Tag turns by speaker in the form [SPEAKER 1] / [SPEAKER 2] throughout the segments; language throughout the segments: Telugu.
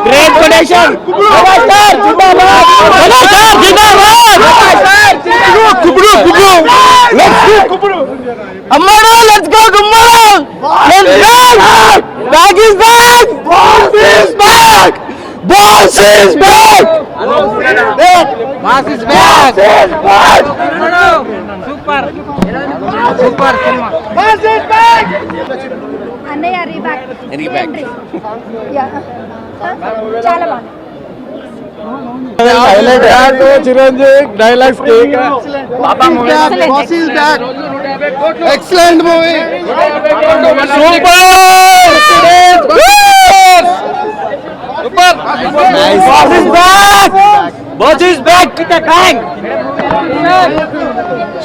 [SPEAKER 1] Great connection. Ammaro, let's go, Gummaro. Let's go. Back is back. Boss is back. Boss is back. Boss is back. Super. Super cinema. Boss is back.
[SPEAKER 2] Annaya reback.
[SPEAKER 1] Reback.
[SPEAKER 2] Yeah. చాలా బాగుంది.
[SPEAKER 3] Highlight Chiranjeevi dialogues take. Boss is back. Excellent movie.
[SPEAKER 1] Super. Super. Nice. Boss is back. Boss is back with a bang.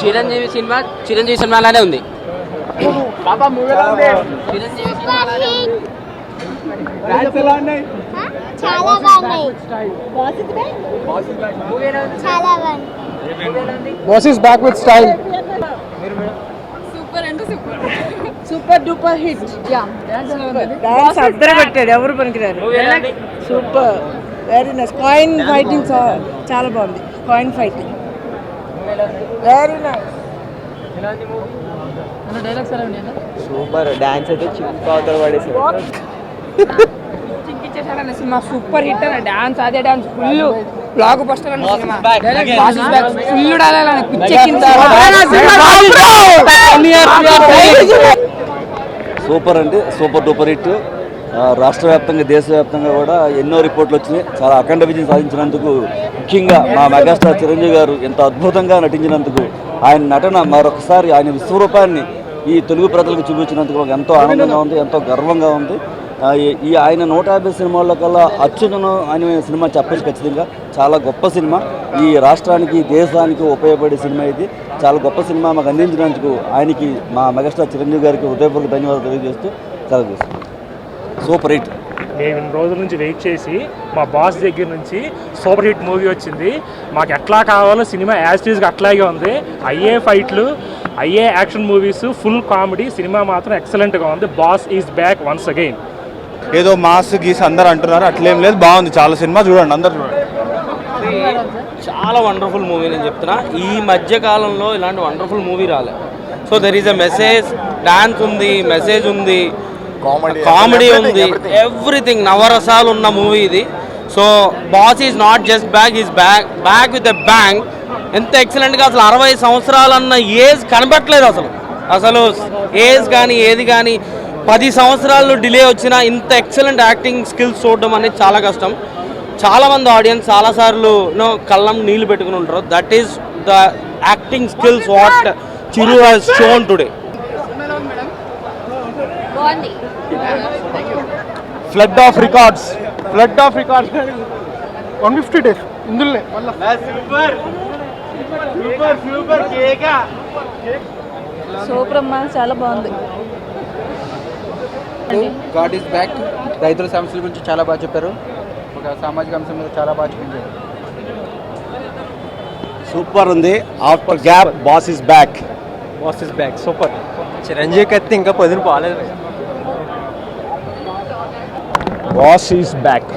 [SPEAKER 4] Chiranjeevi సినిమాలానే ఉంది. చిరంజీవి
[SPEAKER 2] చాలా బాగున్నాయి. చాలా బాగుంది.
[SPEAKER 3] Boss is back with style.
[SPEAKER 5] Super అంటే super, super duper hit. Dance అద్దరు పెట్టాడు, ఎవరు పనికిరారు. Super, very nice. Coin fighting చాలా బాగుంది. Coin fighting very nice.
[SPEAKER 1] Super dance అయితే చిక్కుతాడు పడేసి
[SPEAKER 5] చింకిచ్చేసాడన్న సినిమా సూపర్ హిట్ అన్న. డాన్స్ అదే డాన్స్ ఫుల్ బ్లాక్ బస్టర్ అన్న సినిమా. ఫుల్ డాలర్ పిచ్చెక్కింది.
[SPEAKER 6] సూపర్ అండి, సూపర్ డూపర్ హిట్. రాష్ట్ర వ్యాప్తంగా దేశవ్యాప్తంగా కూడా ఎన్నో రిపోర్ట్లు వచ్చినాయి. చాలా అఖండ విజయం సాధించినందుకు, ముఖ్యంగా మా మెగాస్టార్ చిరంజీవి గారు ఎంత అద్భుతంగా నటించినందుకు, ఆయన నటన మరొకసారి ఆయన విశ్వరూపాన్ని ఈ తెలుగు ప్రజలకు చూపించినందుకు మాకు ఎంతో ఆనందంగా ఉంది, ఎంతో గర్వంగా ఉంది. ఈ ఆయన 150 సినిమాల్లో కల్లా అత్యున్నతం ఆయన సినిమా చెప్పచ్చు ఖచ్చితంగా. చాలా గొప్ప సినిమా, ఈ రాష్ట్రానికి దేశానికి ఉపయోగపడే సినిమా ఇది. చాలా గొప్ప సినిమా మాకు అందించినందుకు ఆయనకి, మా మెగాస్టార్ చిరంజీవి గారికి హృదయపూర్వక ధన్యవాదాలు తెలియజేస్తూ సెలవు చేస్తున్నాం. Super hit.
[SPEAKER 7] మేము ఇన్ని రోజుల నుంచి వెయిట్ చేసి మా బాస్ దగ్గర నుంచి సూపర్ హిట్ మూవీ వచ్చింది. మాకు ఎట్లా కావాలో సినిమా యాజ్ టీజ్గా అట్లాగే ఉంది. అయ్యే ఫైట్లు, అయ్యే action movies, full comedy. Cinema మాత్రం ఎక్సలెంట్గా ఉంది. Boss is back once again.
[SPEAKER 3] ఏదో మాస్ గీస్ అందరు అంటున్నారు, అట్లేం లేదు, బాగుంది. చాలా సినిమా చూడండి, అందరు చూడండి.
[SPEAKER 4] చాలా వండర్ఫుల్ మూవీ నేను చెప్తున్నా. ఈ మధ్య కాలంలో ఇలాంటి వండర్ఫుల్ మూవీ రాలే. So there is a message, dance ఉంది, మెసేజ్ ఉంది, కామెడీ ఉంది, ఎవ్రీథింగ్. నవరసాలు ఉన్న మూవీ ఇది. So boss is not just back, is back with a bang. ఎంత ఎక్సలెంట్గా, అసలు 60 సంవత్సరాలన్న ఏజ్ కనబట్టలేదు. అసలు ఏజ్ కానీ ఏది కానీ 10 సంవత్సరాలు డిలే వచ్చినా ఇంత ఎక్సలెంట్ యాక్టింగ్ స్కిల్స్ చూడడం అనేది చాలా కష్టం. చాలామంది ఆడియన్స్ చాలాసార్లు కళ్ళం నీళ్ళు పెట్టుకుని ఉంటారు. That is the acting skills what Chiru has shown today.
[SPEAKER 3] Flood of records 150 days ఇందులో
[SPEAKER 5] సూపర్ అమ్మా, చాలా బాగుంది.
[SPEAKER 8] God is back. రైతుల సమస్యల గురించి చాలా బాగా చెప్పారు. ఒక సామాజిక అంశం మీద చాలా బాగా చూపించారు.
[SPEAKER 6] సూపర్ ఉంది. After gap boss is back.
[SPEAKER 3] Super.
[SPEAKER 1] Chiranjeevi కత్తి ఇంకా 10 పోలేదు.
[SPEAKER 3] Boss is back.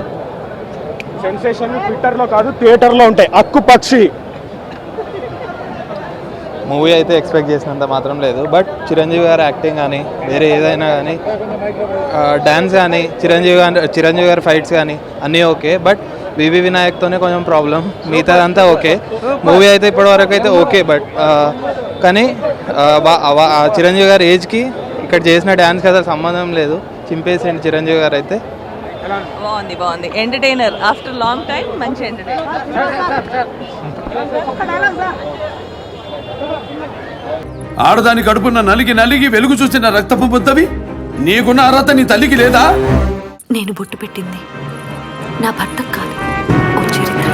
[SPEAKER 3] సెన్సేషన్ ట్విట్టర్లో కాదు, థియేటర్లో ఉంటాయి. అక్కు పక్షి
[SPEAKER 8] మూవీ అయితే ఎక్స్పెక్ట్ చేసినంత మాత్రం లేదు. బట్ చిరంజీవి గారి యాక్టింగ్ కానీ, వేరే ఏదైనా కానీ, డ్యాన్స్ కానీ, చిరంజీవి గారి ఫైట్స్ కానీ అన్నీ ఓకే. బట్ వివి వినాయక్తోనే కొంచెం ప్రాబ్లం. మిగతాదంతా ఓకే. మూవీ అయితే ఇప్పటివరకు అయితే ఓకే. బట్ కానీ చిరంజీవి గారి ఏజ్కి ఇక్కడ చేసిన డ్యాన్స్కి అసలు సంబంధం లేదు. చింపేసింది చిరంజీవి గారు అయితే.
[SPEAKER 5] బాగుంది. ఎంటర్టైనర్. ఆఫ్టర్ లాంగ్ టైం మంచి ఎంటర్టైనర్.
[SPEAKER 9] ఆడదాని కడుపున్న నలిగి వెలుగు చూసిన రక్తపు బుద్ధవి నీకున్న అర్హత నీ తల్లికి లేదా?
[SPEAKER 10] నేను బొట్టు పెట్టింది నా భర్త కాదు, ఓ చరిత్ర.